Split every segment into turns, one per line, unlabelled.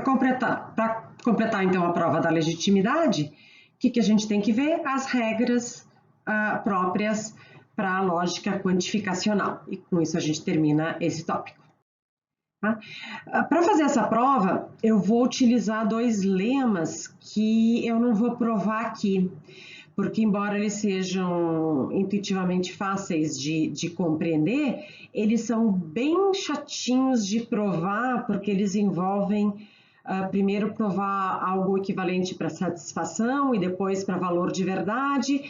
completar então a prova da legitimidade, o que a gente tem que ver? As regras próprias para a lógica quantificacional. E com isso a gente termina esse tópico. Tá? Para fazer essa prova, eu vou utilizar dois lemas que eu não vou provar aqui, porque embora eles sejam intuitivamente fáceis de compreender, eles são bem chatinhos de provar, porque eles envolvem primeiro provar algo equivalente para satisfação e depois para valor de verdade.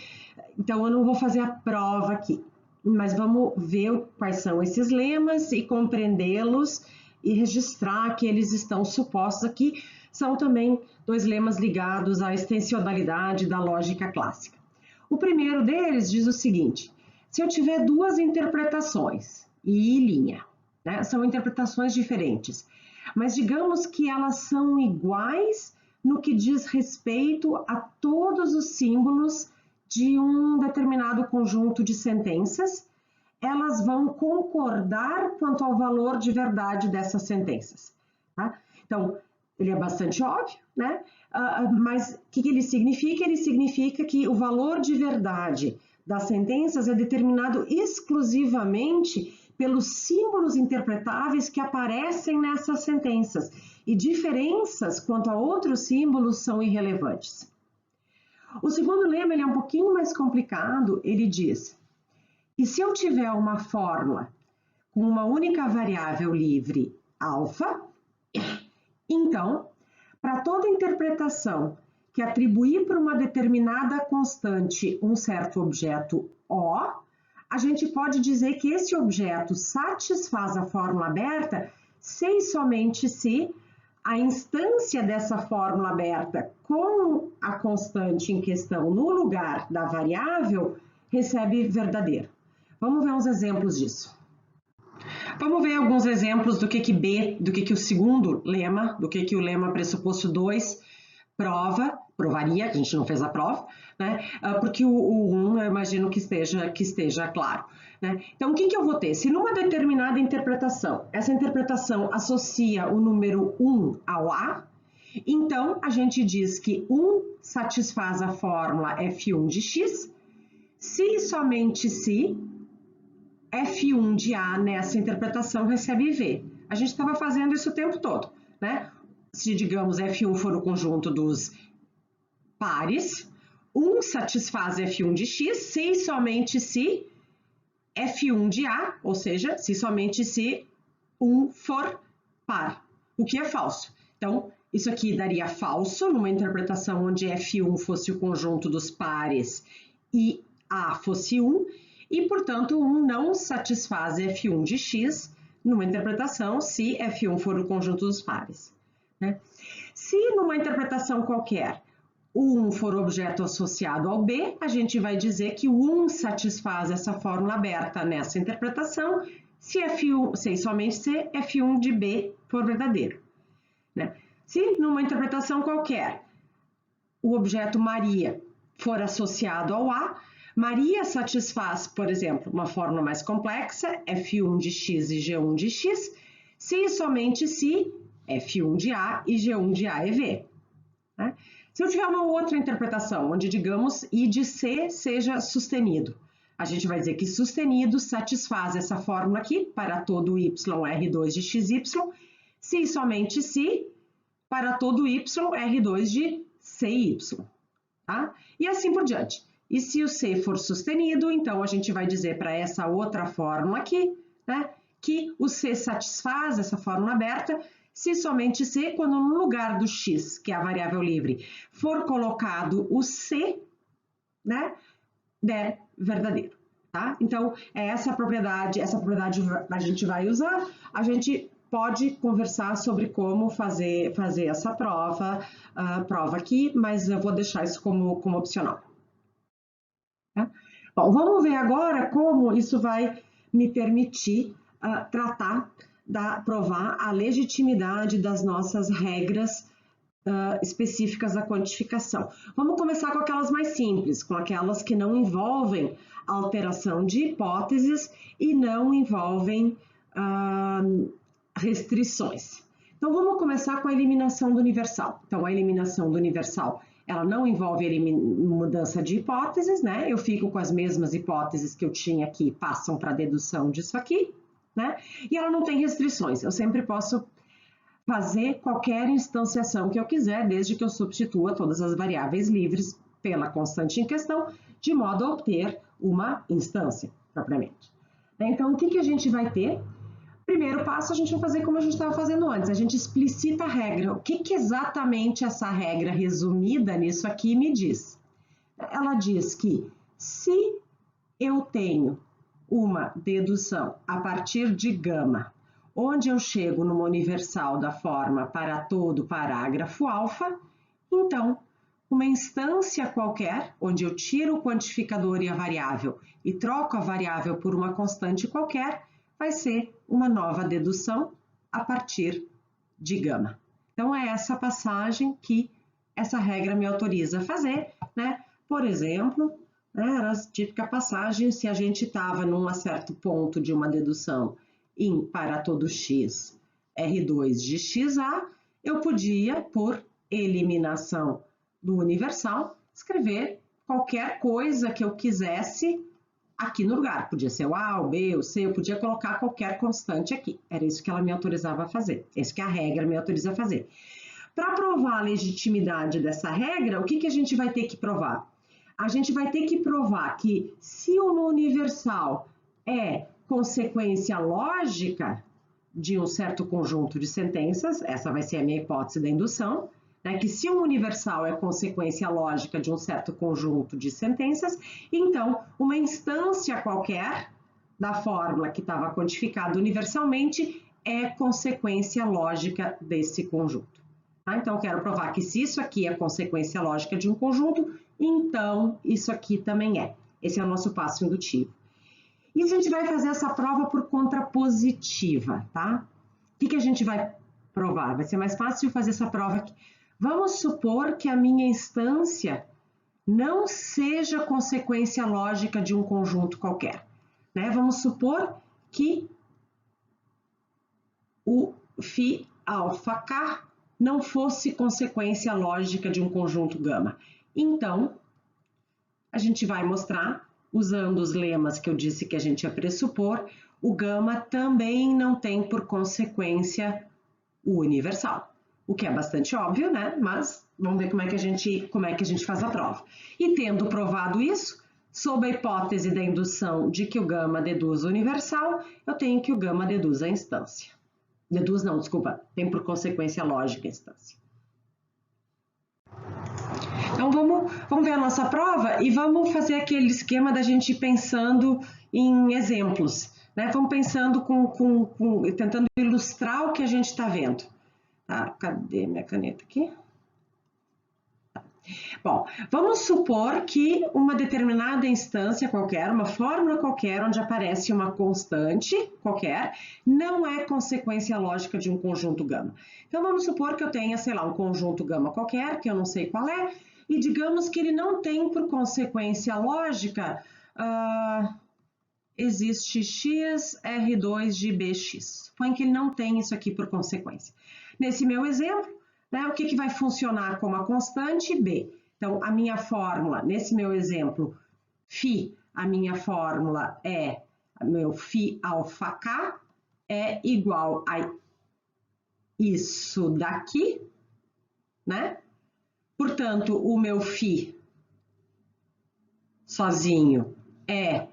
Então eu não vou fazer a prova aqui, mas vamos ver quais são esses lemas e compreendê-los e registrar que eles estão supostos aqui. São também dois lemas ligados à extensionalidade da lógica clássica. O primeiro deles diz o seguinte: se eu tiver duas interpretações, I e linha, né, são interpretações diferentes, mas digamos que elas são iguais no que diz respeito a todos os símbolos de um determinado conjunto de sentenças, elas vão concordar quanto ao valor de verdade dessas sentenças. Tá? Então, ele é bastante óbvio, né? Mas o que ele significa? Ele significa que o valor de verdade das sentenças é determinado exclusivamente pelos símbolos interpretáveis que aparecem nessas sentenças, e diferenças quanto a outros símbolos são irrelevantes. O segundo lema ele é um pouquinho mais complicado, ele diz: e se eu tiver uma fórmula com uma única variável livre alfa, então, para toda interpretação que atribuir para uma determinada constante um certo objeto O, a gente pode dizer que esse objeto satisfaz a fórmula aberta se e somente se a instância dessa fórmula aberta com a constante em questão no lugar da variável recebe verdadeiro. Vamos ver uns exemplos disso. Vamos ver alguns exemplos do que o segundo lema, do que o lema pressuposto 2 provaria, que a gente não fez a prova, né? Porque o 1 eu imagino que esteja claro. Né? Então, o que eu vou ter? Se numa determinada interpretação, essa interpretação associa o número 1 ao A, então a gente diz que 1 satisfaz a fórmula F1 de X, se e somente se F1 de A nessa interpretação recebe V. A gente estava fazendo isso o tempo todo, né? Se, digamos, F1 for o conjunto dos pares, 1 satisfaz F1 de X, se e somente se F1 de A, ou seja, se somente se 1 for par, o que é falso. Então, isso aqui daria falso numa interpretação onde F1 fosse o conjunto dos pares e A fosse 1, e, portanto, 1 não satisfaz F1 de X numa interpretação se F1 for o conjunto dos pares. Né? Se numa interpretação qualquer o 1 for objeto associado ao B, a gente vai dizer que o 1 satisfaz essa fórmula aberta nessa interpretação se F1, se somente se F1 de B for verdadeiro. Né? Se numa interpretação qualquer o objeto Maria for associado ao A, Maria satisfaz, por exemplo, uma fórmula mais complexa, F1 de X e G1 de X, se e somente se F1 de A e G1 de A é V. Né? Se eu tiver uma outra interpretação, onde, digamos, I de C seja sustenido, a gente vai dizer que sustenido satisfaz essa fórmula aqui para todo y R2 de XY, se e somente se para todo y R2 de CY. Tá? E assim por diante. E se o C for sustenido, então a gente vai dizer para essa outra fórmula aqui, né, que o C satisfaz essa fórmula aberta, se somente C, quando no lugar do X, que é a variável livre, for colocado o C, né, der verdadeiro. Tá? Então, essa propriedade a gente vai usar, a gente pode conversar sobre como fazer essa prova aqui, mas eu vou deixar isso como opcional. Tá? Bom, vamos ver agora como isso vai me permitir provar a legitimidade das nossas regras específicas da quantificação. Vamos começar com aquelas mais simples, com aquelas que não envolvem alteração de hipóteses e não envolvem restrições. Então, vamos começar com a eliminação do universal. Então, a eliminação do universal, ela não envolve mudança de hipóteses, né? Eu fico com as mesmas hipóteses que eu tinha aqui, passam para a dedução disso aqui, né? E ela não tem restrições, eu sempre posso fazer qualquer instanciação que eu quiser, desde que eu substitua todas as variáveis livres pela constante em questão, de modo a obter uma instância, propriamente. Então, o que a gente vai ter? Primeiro passo, a gente vai fazer como a gente estava fazendo antes, a gente explicita a regra. O que exatamente essa regra resumida nisso aqui me diz? Ela diz que se eu tenho uma dedução a partir de gama, onde eu chego numa universal da forma para todo parágrafo alfa, então, uma instância qualquer, onde eu tiro o quantificador e a variável e troco a variável por uma constante qualquer, vai ser uma nova dedução a partir de gama. Então, é essa passagem que essa regra me autoriza a fazer, né? Por exemplo, era a típica passagem se a gente estava num certo ponto de uma dedução em para todo x R2 de xa, eu podia, por eliminação do universal, escrever qualquer coisa que eu quisesse aqui no lugar. Podia ser o A, o B, o C, eu podia colocar qualquer constante aqui. Era isso que ela me autorizava a fazer, isso que a regra me autoriza a fazer. Para provar a legitimidade dessa regra, o que a gente vai ter que provar? A gente vai ter que provar que se uma universal é consequência lógica de um certo conjunto de sentenças, essa vai ser a minha hipótese da indução, né, que se um universal é consequência lógica de um certo conjunto de sentenças, então uma instância qualquer da fórmula que estava quantificada universalmente é consequência lógica desse conjunto. Tá? Então, eu quero provar que se isso aqui é consequência lógica de um conjunto, então isso aqui também é. Esse é o nosso passo indutivo. E a gente vai fazer essa prova por contrapositiva, tá? O que a gente vai provar? Vai ser mais fácil fazer essa prova aqui. Vamos supor que a minha instância não seja consequência lógica de um conjunto qualquer, né? Vamos supor que o φ alfa k não fosse consequência lógica de um conjunto gama. Então, a gente vai mostrar, usando os lemas que eu disse que a gente ia pressupor, o gama também não tem por consequência o universal. O que é bastante óbvio, né? Mas vamos ver como é que a gente faz a prova. E tendo provado isso, sob a hipótese da indução de que o gama deduz o universal, eu tenho que o gama deduz a instância. Deduz não, desculpa, tem por consequência lógica a instância. Então vamos ver a nossa prova e vamos fazer aquele esquema da gente ir pensando em exemplos, né? Vamos pensando tentando ilustrar o que a gente está vendo. Tá, cadê minha caneta aqui? Bom, vamos supor que uma determinada instância qualquer, uma fórmula qualquer, onde aparece uma constante qualquer, não é consequência lógica de um conjunto gama. Então, vamos supor que eu tenha, sei lá, um conjunto gama qualquer, que eu não sei qual é, e digamos que ele não tem por consequência lógica, existe x R2 de bx. Suponho que ele não tem isso aqui por consequência. Nesse meu exemplo, né, o que vai funcionar como a constante? B. Então, a minha fórmula, nesse meu exemplo, φ, a minha fórmula é, meu φ alfa k é igual a isso daqui, né? Portanto, o meu φ sozinho é,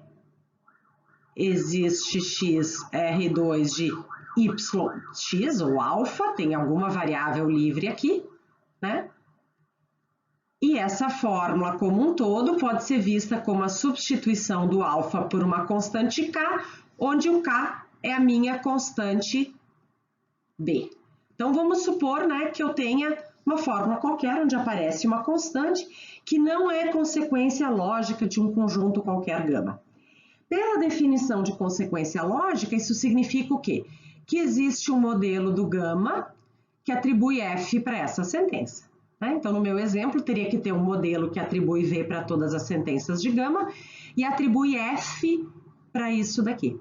existe x R2 de yx ou alfa, tem alguma variável livre aqui, né? E essa fórmula como um todo pode ser vista como a substituição do alfa por uma constante k, onde o k é a minha constante b. Então, vamos supor, né, que eu tenha uma fórmula qualquer onde aparece uma constante que não é consequência lógica de um conjunto qualquer gama. Pela definição de consequência lógica, isso significa o quê? Que existe um modelo do gama que atribui f para essa sentença. Né? Então, no meu exemplo, teria que ter um modelo que atribui v para todas as sentenças de gama e atribui f para isso daqui.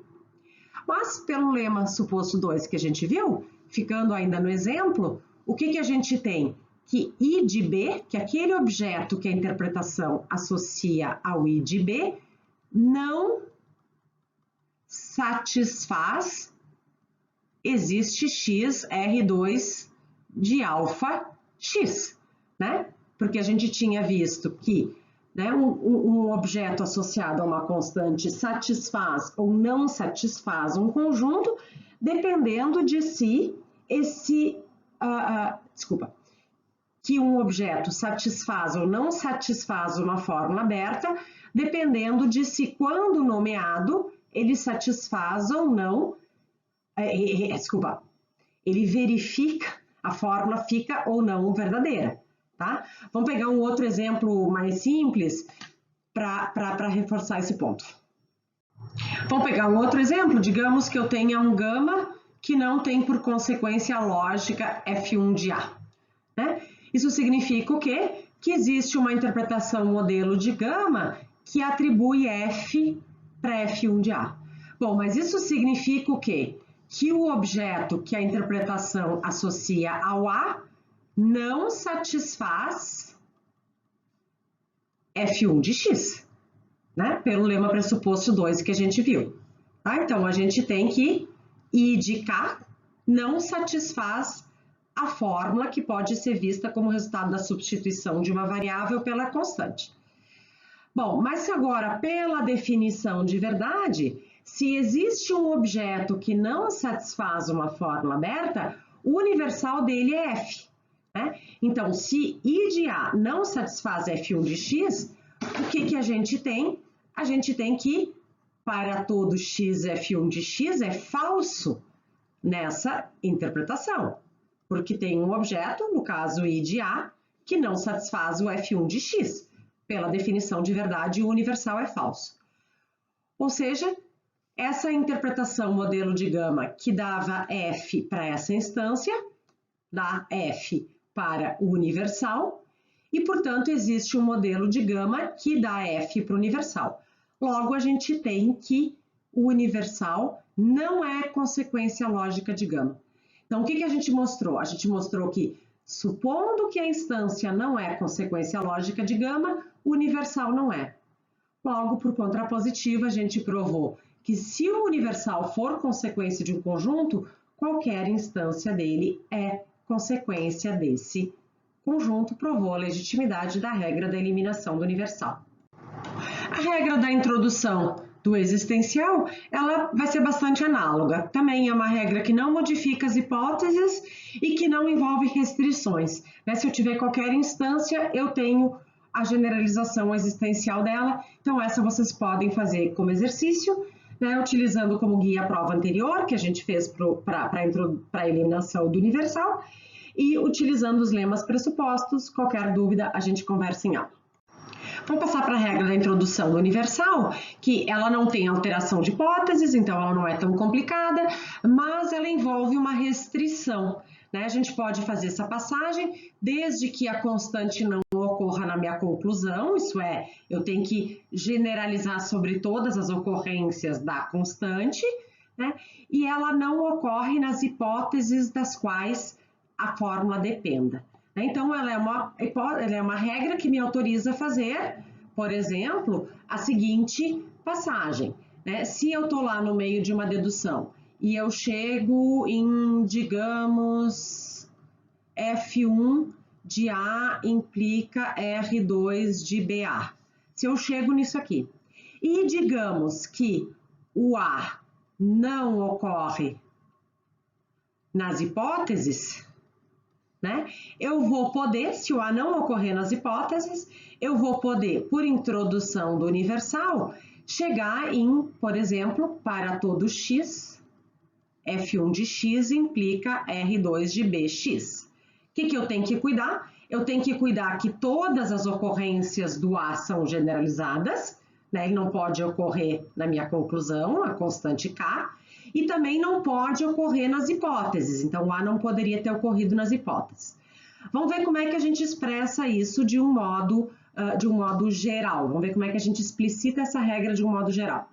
Mas, pelo lema suposto 2 que a gente viu, ficando ainda no exemplo, o que a gente tem? Que I de B, que aquele objeto que a interpretação associa ao I de B, não satisfaz, existe x, R2 de alfa x, né? Porque a gente tinha visto que, né, um objeto associado a uma constante satisfaz ou não satisfaz um conjunto, dependendo de se que um objeto satisfaz ou não satisfaz uma fórmula aberta, dependendo de se, quando nomeado, ele satisfaz ou não, ele verifica, a fórmula fica ou não verdadeira, tá? Vamos pegar um outro exemplo mais simples para reforçar esse ponto. Vamos pegar um outro exemplo, digamos que eu tenha um gama que não tem por consequência a lógica F1 de A, né? Isso significa o quê? Que existe uma interpretação modelo de gama que atribui F para F1 de A. Bom, mas isso significa o quê? Que o objeto que a interpretação associa ao A não satisfaz F1 de X, né? Pelo lema pressuposto 2 que a gente viu. Tá? Então, a gente tem que I de K não satisfaz a fórmula que pode ser vista como resultado da substituição de uma variável pela constante. Bom, mas agora, pela definição de verdade, se existe um objeto que não satisfaz uma fórmula aberta, o universal dele é F, né? Então, se I de A não satisfaz F1 de X, o que a gente tem? A gente tem que, para todo X, F1 de X é falso nessa interpretação, porque tem um objeto, no caso I de A, que não satisfaz o F1 de X. Pela definição de verdade, o universal é falso. Ou seja, essa interpretação modelo de gama que dava F para essa instância, dá F para o universal, e, portanto, existe um modelo de gama que dá F para o universal. Logo, a gente tem que o universal não é consequência lógica de gama. Então, o que a gente mostrou? A gente mostrou que, supondo que a instância não é consequência lógica de gama, o universal não é. Logo, por contrapositiva, a gente provou que se o universal for consequência de um conjunto, qualquer instância dele é consequência desse conjunto, provou a legitimidade da regra da eliminação do universal. A regra da introdução do existencial, ela vai ser bastante análoga. Também é uma regra que não modifica as hipóteses e que não envolve restrições, né? Se eu tiver qualquer instância, eu tenho a generalização existencial dela. Então, essa vocês podem fazer como exercício, né? Utilizando como guia a prova anterior, que a gente fez para a eliminação do universal, e utilizando os lemas pressupostos. Qualquer dúvida, a gente conversa em aula. Vamos passar para a regra da introdução do universal, que ela não tem alteração de hipóteses, então ela não é tão complicada, mas ela envolve uma restrição, né? A gente pode fazer essa passagem desde que a constante não ocorra na minha conclusão, isso é, eu tenho que generalizar sobre todas as ocorrências da constante, né? E ela não ocorre nas hipóteses das quais a fórmula dependa. Então, ela é uma regra que me autoriza a fazer, por exemplo, a seguinte passagem, né? Se eu estou lá no meio de uma dedução e eu chego em, digamos, F1 de A implica R2 de BA. Se eu chego nisso aqui e digamos que o A não ocorre nas hipóteses, né? Eu vou poder, se o A não ocorrer nas hipóteses, eu vou poder, por introdução do universal, chegar em, por exemplo, para todo x, F1 de x implica R2 de bx. O que eu tenho que cuidar? Eu tenho que cuidar que todas as ocorrências do A são generalizadas, né? Ele não pode ocorrer na minha conclusão, a constante K, e também não pode ocorrer nas hipóteses, então o A não poderia ter ocorrido nas hipóteses. Vamos ver como é que a gente expressa isso de um modo geral, vamos ver como é que a gente explicita essa regra de um modo geral.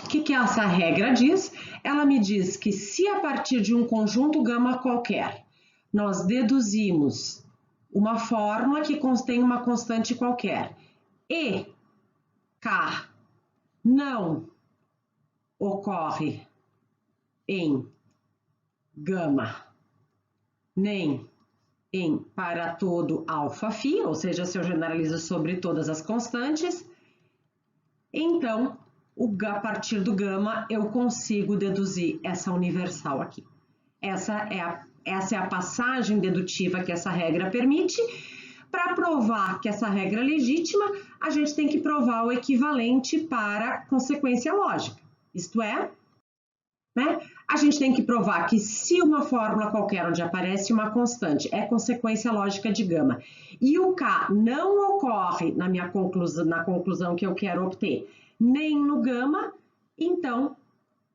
O que essa regra diz? Ela me diz que se a partir de um conjunto gama qualquer, nós deduzimos uma fórmula que contém uma constante qualquer e K não ocorre em gama nem em para todo alfa-φ, ou seja, se eu generalizo sobre todas as constantes, então, a partir do gama, eu consigo deduzir essa universal aqui. Essa é a passagem dedutiva que essa regra permite. Para provar que essa regra é legítima, a gente tem que provar o equivalente para consequência lógica. Isto é, né, a gente tem que provar que se uma fórmula qualquer onde aparece uma constante é consequência lógica de gama e o K não ocorre na conclusão que eu quero obter, nem no gama, então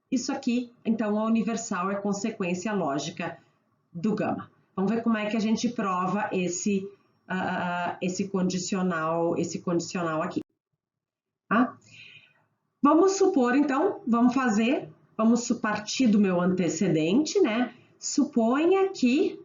isso aqui, então a universal é consequência lógica do gama. Vamos ver como é que a gente prova esse condicional aqui. Tá? Vamos supor, então, vamos partir do meu antecedente, né? Suponha que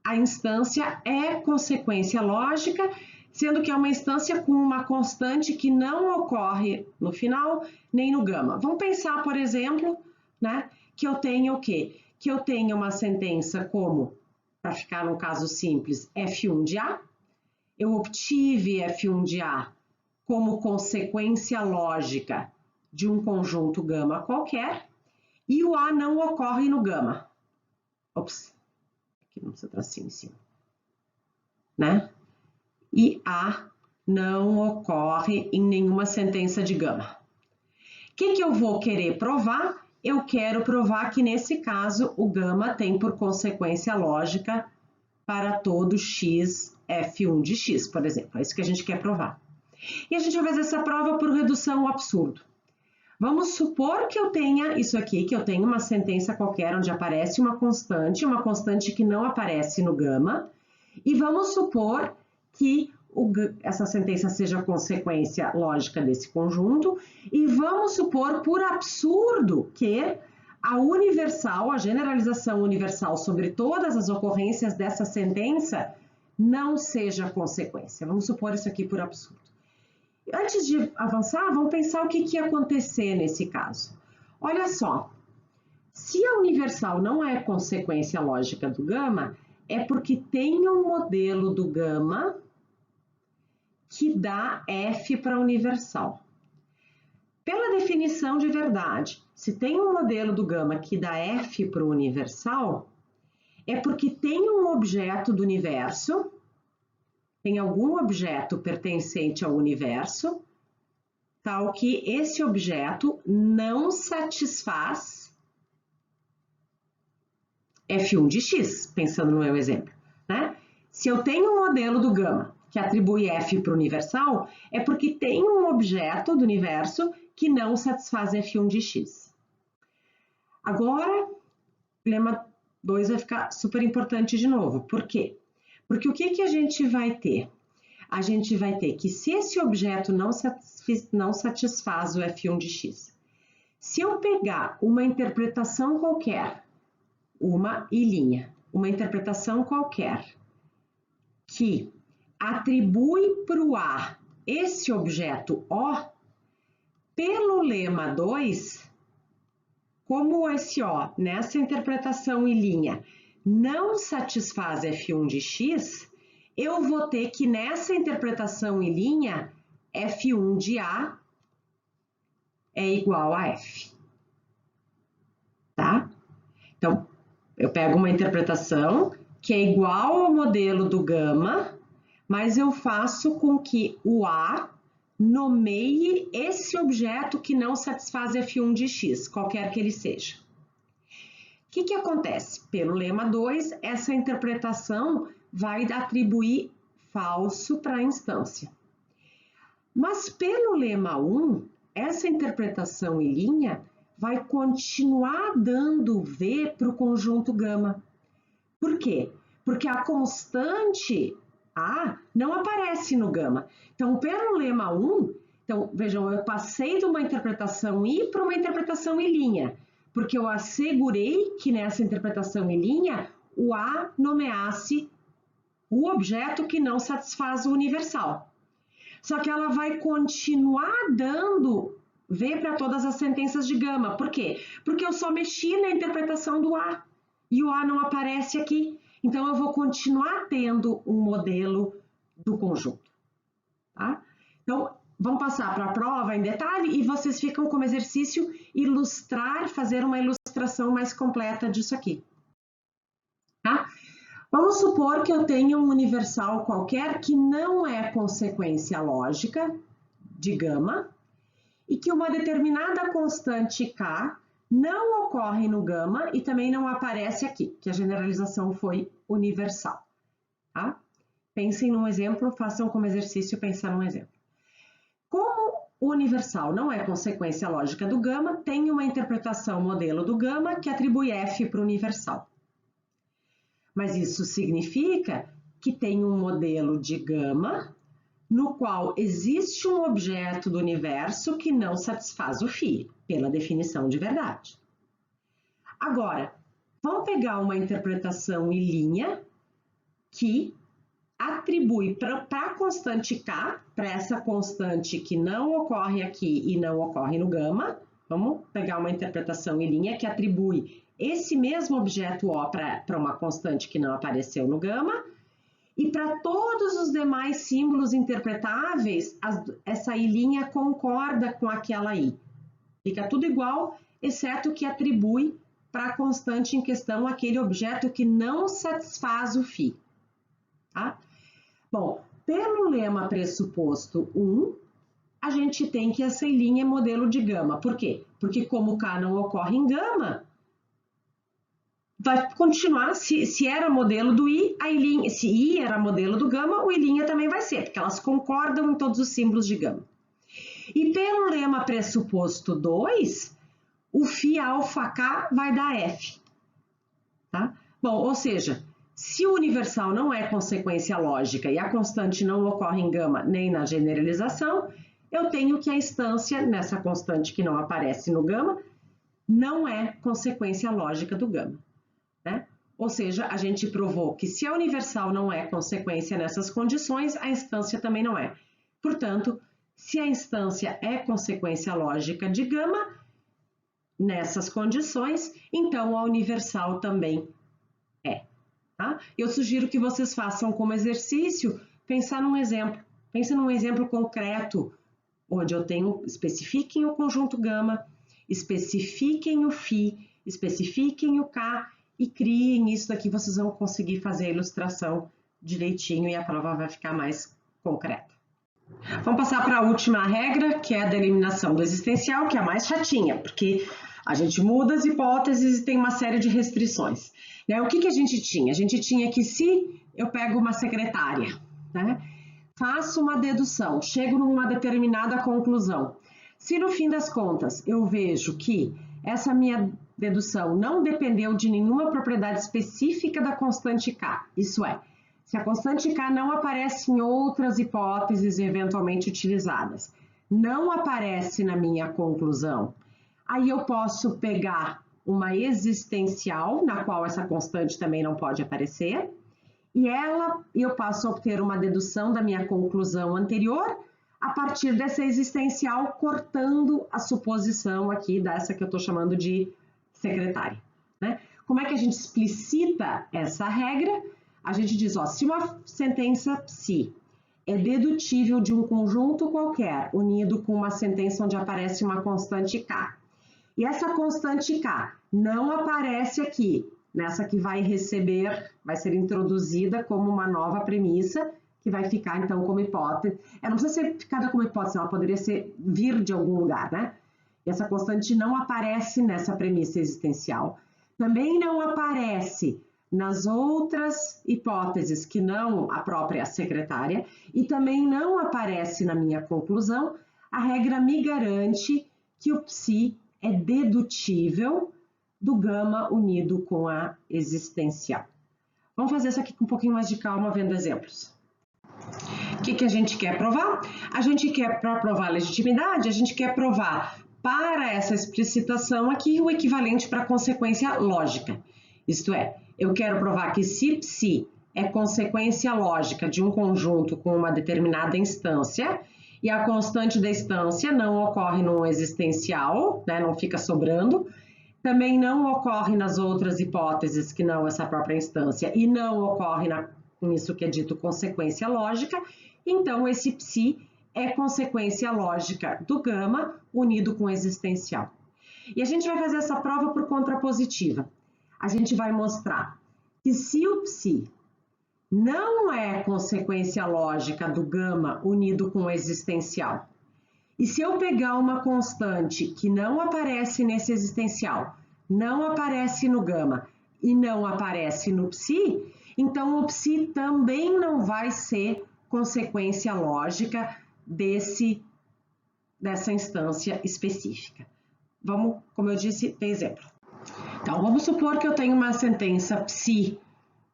a instância é consequência lógica, sendo que é uma instância com uma constante que não ocorre no final nem no gama. Vamos pensar, por exemplo, né, que eu tenho o quê? Que eu tenho uma sentença como, para ficar num caso simples, F1 de A. Eu obtive F1 de A como consequência lógica de um conjunto gama qualquer, e o A não ocorre no gama. Ops, aqui não precisa tracinho em cima. Né? E A não ocorre em nenhuma sentença de gama. O que eu vou querer provar? Eu quero provar que, nesse caso, o gama tem por consequência lógica para todo x F1 de x, por exemplo. É isso que a gente quer provar. E a gente vai fazer essa prova por redução ao absurdo. Vamos supor que eu tenha isso aqui, que eu tenho uma sentença qualquer onde aparece uma constante que não aparece no gama, e vamos supor que essa sentença seja consequência lógica desse conjunto, e vamos supor, por absurdo, que a universal, a generalização universal sobre todas as ocorrências dessa sentença não seja consequência. Vamos supor isso aqui por absurdo. Antes de avançar, vamos pensar o que ia acontecer nesse caso. Olha só, se a universal não é consequência lógica do gama, é porque tem um modelo do gama que dá F para a universal. Pela definição de verdade, se tem um modelo do gama que dá F para o universal, é porque tem um objeto do universo, tem algum objeto pertencente ao universo, tal que esse objeto não satisfaz F1 de x, pensando no meu exemplo, né? Se eu tenho um modelo do gama que atribui F para o universal, é porque tem um objeto do universo que não satisfaz F1 de x. Agora, o lema 2 vai ficar super importante de novo. Por quê? Porque o que a gente vai ter? A gente vai ter que, se esse objeto não satisfaz o F1 de x, se eu pegar uma interpretação qualquer, uma interpretação qualquer, que atribui para o A esse objeto O, pelo lema 2, como esse O, nessa interpretação em linha, não satisfaz F1 de x, eu vou ter que, nessa interpretação em linha, F1 de A é igual a F. Tá? Então, eu pego uma interpretação que é igual ao modelo do gama, mas eu faço com que o A nomeie esse objeto que não satisfaz F1 de x, qualquer que ele seja. O que acontece? Pelo lema 2, essa interpretação vai atribuir falso para a instância. Mas pelo lema 1, essa interpretação em linha vai continuar dando V para o conjunto gama. Por quê? Porque a constante A não aparece no gama. Então, pelo lema 1, Então, vejam, eu passei de uma interpretação I para uma interpretação I', porque eu assegurei que nessa interpretação I', o A nomeasse o objeto que não satisfaz o universal. Só que ela vai continuar dando V para todas as sentenças de gama. Por quê? Porque eu só mexi na interpretação do A e o A não aparece aqui. Então, eu vou continuar tendo um modelo do conjunto. Tá? Então, vamos passar para a prova em detalhe e vocês ficam como exercício ilustrar, fazer uma ilustração mais completa disso aqui. Tá? Vamos supor que eu tenha um universal qualquer que não é consequência lógica de gama e que uma determinada constante K não ocorre no gama e também não aparece aqui, que a generalização foi universal. Tá? Pensem num exemplo, façam como exercício pensar num exemplo. Como o universal não é consequência lógica do gama, tem uma interpretação modelo do gama que atribui F para o universal. Mas isso significa que tem um modelo de gama no qual existe um objeto do universo que não satisfaz o φ, pela definição de verdade. Agora, vamos pegar uma interpretação I' que atribui para a constante K, para essa constante que não ocorre aqui e não ocorre no gama, vamos pegar uma interpretação I' que atribui esse mesmo objeto O para uma constante que não apareceu no gama, e para todos os demais símbolos interpretáveis, essa I' concorda com aquela I. Fica tudo igual, exceto que atribui para a constante em questão aquele objeto que não satisfaz o φ. Tá? Bom, pelo lema pressuposto 1, a gente tem que essa I' é modelo de gama. Por quê? Porque como K não ocorre em gama, vai continuar, se era modelo do I, se I era modelo do gama, o I' também vai ser, porque elas concordam em todos os símbolos de gama. E pelo lema pressuposto 2, o φ alfa K vai dar F. Tá? Bom, ou seja, se o universal não é consequência lógica e a constante não ocorre em gama nem na generalização, eu tenho que a instância nessa constante que não aparece no gama não é consequência lógica do gama. Né? Ou seja, a gente provou que se a universal não é consequência nessas condições, a instância também não é. Portanto, se a instância é consequência lógica de gama, nessas condições, então a universal também é. Tá? Eu sugiro que vocês façam como exercício, pensar num exemplo. Pense num exemplo concreto, onde eu tenho, especifiquem o conjunto gama, especifiquem o φ, especifiquem o K, e criem isso daqui, vocês vão conseguir fazer a ilustração direitinho e a prova vai ficar mais concreta. Vamos passar para a última regra, que é a da eliminação do existencial, que é a mais chatinha, porque a gente muda as hipóteses e tem uma série de restrições. Né? O que a gente tinha? A gente tinha que se eu pego uma secretária, né? Faço uma dedução, chego numa determinada conclusão. Se no fim das contas eu vejo que essa minha dedução não dependeu de nenhuma propriedade específica da constante K, isso é, se a constante K não aparece em outras hipóteses eventualmente utilizadas, não aparece na minha conclusão, aí eu posso pegar uma existencial, na qual essa constante também não pode aparecer, e eu passo a obter uma dedução da minha conclusão anterior a partir dessa existencial, cortando a suposição aqui dessa que eu estou chamando de secretária. Né? Como é que a gente explicita essa regra? A gente diz, ó, se uma sentença psi é dedutível de um conjunto qualquer, unido com uma sentença onde aparece uma constante K, e essa constante K não aparece aqui, nessa que vai ser introduzida como uma nova premissa, que vai ficar então como hipótese. Não precisa ser ficada como hipótese, ela poderia vir de algum lugar, né? E essa constante não aparece nessa premissa existencial. Também não aparece nas outras hipóteses que não a própria secretária e também não aparece na minha conclusão. A regra me garante que o psi é dedutível do gama unido com a existencial. Vamos fazer isso aqui com um pouquinho mais de calma, vendo exemplos. O que a gente quer provar? A gente quer, para provar a legitimidade, a gente quer provar para essa explicitação aqui o equivalente para a consequência lógica. Isto é, eu quero provar que se psi é consequência lógica de um conjunto com uma determinada instância e a constante da instância não ocorre no existencial, né, não fica sobrando, também não ocorre nas outras hipóteses que não essa própria instância e não ocorre nisso que é dito consequência lógica, então esse psi é consequência lógica do gama unido com o existencial. E a gente vai fazer essa prova por contrapositiva. A gente vai mostrar que se o psi não é consequência lógica do gama unido com o existencial, e se eu pegar uma constante que não aparece nesse existencial, não aparece no gama e não aparece no psi, então o psi também não vai ser consequência lógica dessa instância específica. Vamos, como eu disse, ter exemplo. Então, vamos supor que eu tenho uma sentença psi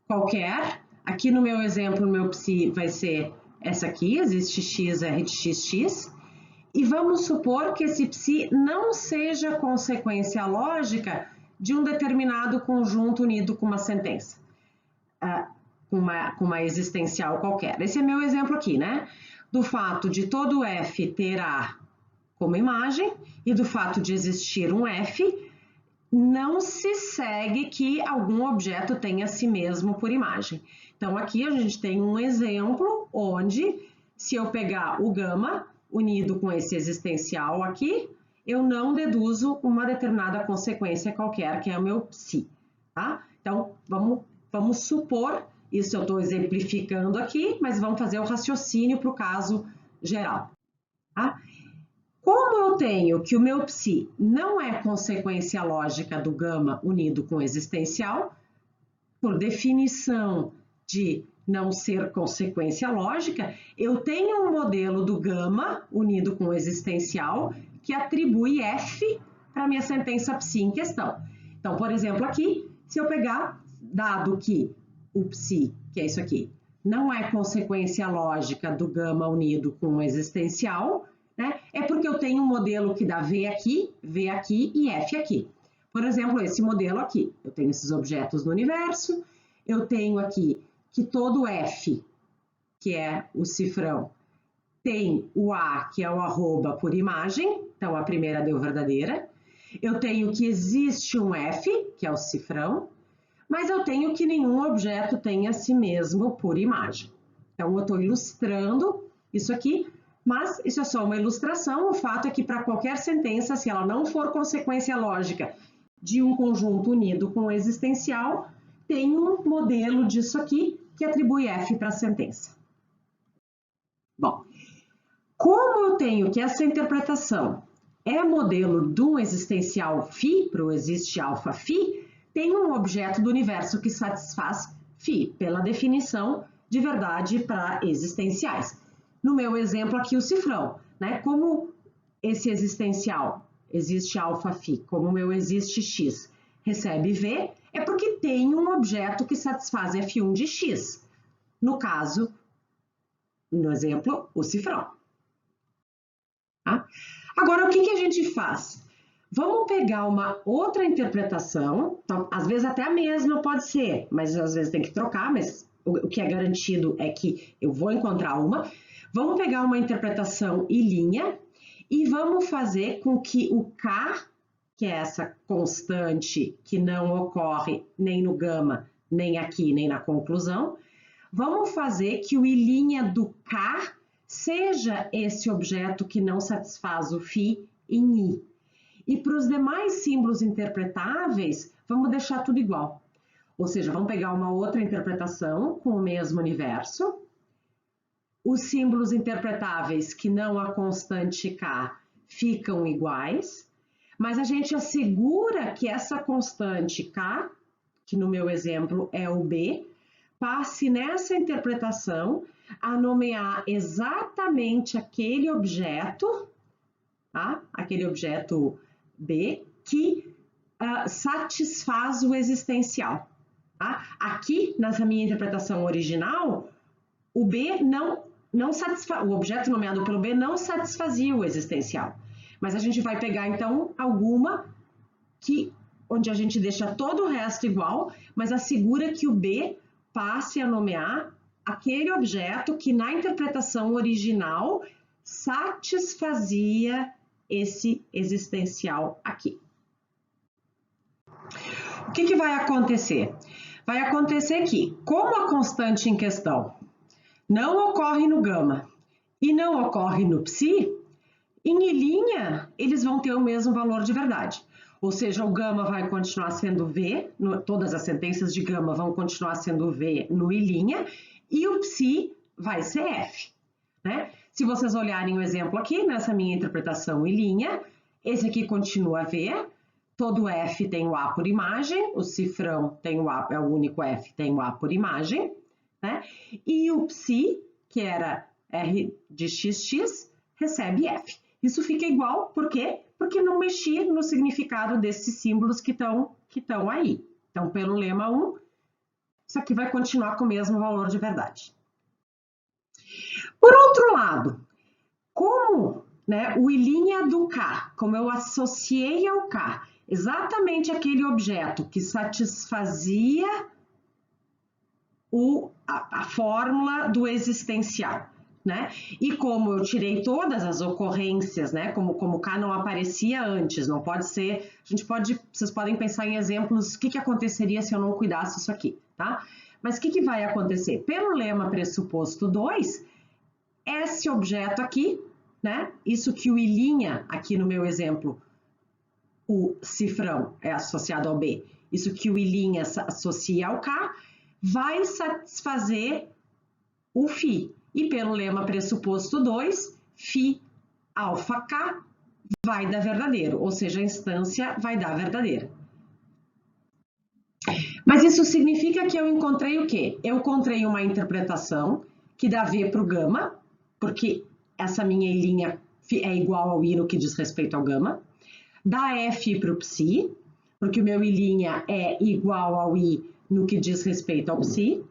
qualquer. Aqui no meu exemplo, o meu psi vai ser essa aqui, existe x, r de x. E vamos supor que esse psi não seja consequência lógica de um determinado conjunto unido com uma sentença, com uma existencial qualquer. Esse é meu exemplo aqui, né? Do fato de todo f ter A como imagem e do fato de existir um f, não se segue que algum objeto tenha a si mesmo por imagem. Então, aqui a gente tem um exemplo onde, se eu pegar o gama unido com esse existencial aqui, eu não deduzo uma determinada consequência qualquer, que é o meu psi, tá? Então, vamos supor, isso eu estou exemplificando aqui, mas vamos fazer o raciocínio para o caso geral, tá? Como eu tenho que o meu psi não é consequência lógica do gama unido com o existencial, por definição de não ser consequência lógica, eu tenho um modelo do gama unido com o existencial que atribui f para a minha sentença psi em questão. Então, por exemplo, aqui, se eu pegar, dado que o psi, que é isso aqui, não é consequência lógica do gama unido com o existencial, né, é porque eu tenho um modelo que dá V aqui e F aqui. Por exemplo, esse modelo aqui, eu tenho esses objetos no universo, eu tenho aqui que todo F, que é o cifrão, tem o A, que é o arroba por imagem, então a primeira deu verdadeira. Eu tenho que existe um F, que é o cifrão, mas eu tenho que nenhum objeto tem a si mesmo por imagem. Então, eu estou ilustrando isso aqui, mas isso é só uma ilustração. O fato é que para qualquer sentença, se ela não for consequência lógica de um conjunto unido com o existencial, tem um modelo disso aqui que atribui F para a sentença. Bom, como eu tenho que essa interpretação é modelo de um existencial φ, para o existe alfa φ, tem um objeto do universo que satisfaz φ, pela definição de verdade para existenciais. No meu exemplo aqui, o cifrão, né? Como esse existencial existe alfa φ, como o meu existe x recebe V, é porque tem um objeto que satisfaz F1 de x. No caso, no exemplo, o cifrão. Tá? Agora, o que a gente faz? Vamos pegar uma outra interpretação, então, às vezes até a mesma pode ser, mas às vezes tem que trocar, mas o que é garantido é que eu vou encontrar uma. Vamos pegar uma interpretação e linha e vamos fazer com que o K, que é essa constante que não ocorre nem no gama, nem aqui, nem na conclusão, vamos fazer que o I' do K seja esse objeto que não satisfaz o φ em I. E para os demais símbolos interpretáveis, vamos deixar tudo igual. Ou seja, vamos pegar uma outra interpretação com o mesmo universo. Os símbolos interpretáveis que não a constante K ficam iguais, mas a gente assegura que essa constante K, que no meu exemplo é o B, passe nessa interpretação a nomear exatamente aquele objeto, tá? Aquele objeto B que satisfaz o existencial. Tá? Aqui, nessa minha interpretação original, o B não o objeto nomeado pelo B não satisfazia o existencial. Mas a gente vai pegar, então, alguma onde a gente deixa todo o resto igual, mas assegura que o B passe a nomear aquele objeto que na interpretação original satisfazia esse existencial aqui. O que vai acontecer? Vai acontecer que, como a constante em questão não ocorre no gama e não ocorre no psi, em I', eles vão ter o mesmo valor de verdade. Ou seja, o gama vai continuar sendo V, todas as sentenças de gama vão continuar sendo V no I', e o psi vai ser F. Né? Se vocês olharem o exemplo aqui, nessa minha interpretação I', esse aqui continua V, todo F tem o A por imagem, o cifrão tem o A, é o único F, tem o A por imagem, né? E o psi, que era R de XX, recebe F. Isso fica igual, por quê? Porque não mexi no significado desses símbolos que estão aí. Então, pelo lema 1, isso aqui vai continuar com o mesmo valor de verdade. Por outro lado, como o I' do K, como eu associei ao K, exatamente aquele objeto que satisfazia a fórmula do existencial, né? E como eu tirei todas as ocorrências, né? Como K não aparecia antes, não pode ser. Vocês podem pensar em exemplos, o que aconteceria se eu não cuidasse isso aqui, tá? Mas o que vai acontecer? Pelo lema pressuposto 2, esse objeto aqui, né? Isso que o I' aqui no meu exemplo, o cifrão é associado ao B, isso que o I' associa ao K, vai satisfazer o φ. E pelo lema pressuposto 2, φ alfa K vai dar verdadeiro, ou seja, a instância vai dar verdadeira. Mas isso significa que eu encontrei o quê? Eu encontrei uma interpretação que dá V para o gama, porque essa minha I' é igual ao I no que diz respeito ao gama. Dá F para o psi, porque o meu I' é igual ao I no que diz respeito ao psi.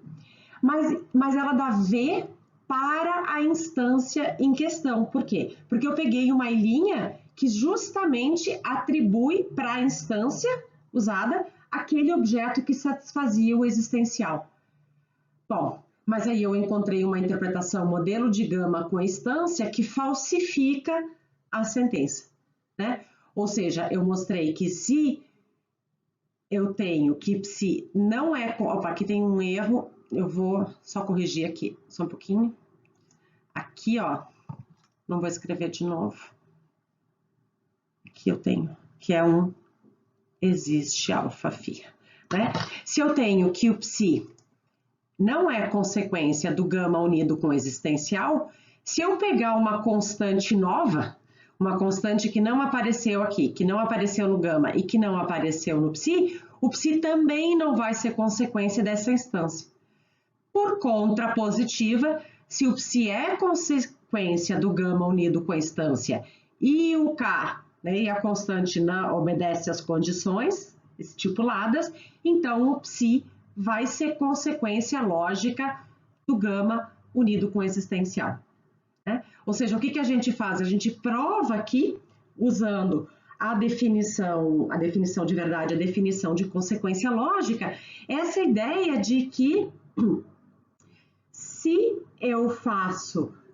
Mas ela dá V para a instância em questão. Por quê? Porque eu peguei uma I' que justamente atribui para a instância usada aquele objeto que satisfazia o existencial. Bom, mas aí eu encontrei uma interpretação modelo de gama com instância que falsifica a sentença, né? Ou seja, eu mostrei que se eu tenho que psi não é... Opa, aqui tem um erro, eu vou só corrigir aqui, só um pouquinho. Aqui, ó, não vou escrever de novo. Aqui eu tenho, que é um existe alfa φ, né? Se eu tenho que o psi não é consequência do gama unido com existencial, se eu pegar uma constante nova, uma constante que não apareceu aqui, que não apareceu no gama e que não apareceu no psi, o psi também não vai ser consequência dessa instância. Por contrapositiva, se o psi é consequência do gama unido com a instância e o K, né, e a constante não obedece às condições estipuladas, então o psi vai ser consequência lógica do gama unido com existencial. Né? Ou seja, o que a gente faz? A gente prova aqui, usando a definição de verdade, a definição de consequência lógica, essa ideia de que se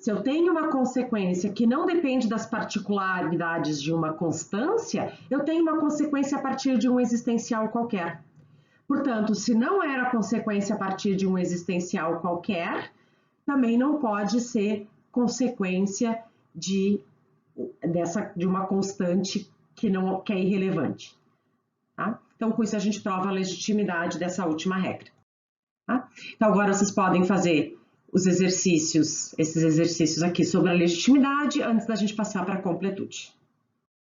eu tenho uma consequência que não depende das particularidades de uma constância, eu tenho uma consequência a partir de um existencial qualquer. Portanto, se não era consequência a partir de um existencial qualquer, também não pode ser consequência de uma constante que é irrelevante. Tá? Então, com isso a gente prova a legitimidade dessa última regra. Tá? Então, agora vocês podem fazer esses exercícios aqui sobre a legitimidade antes da gente passar para a completude.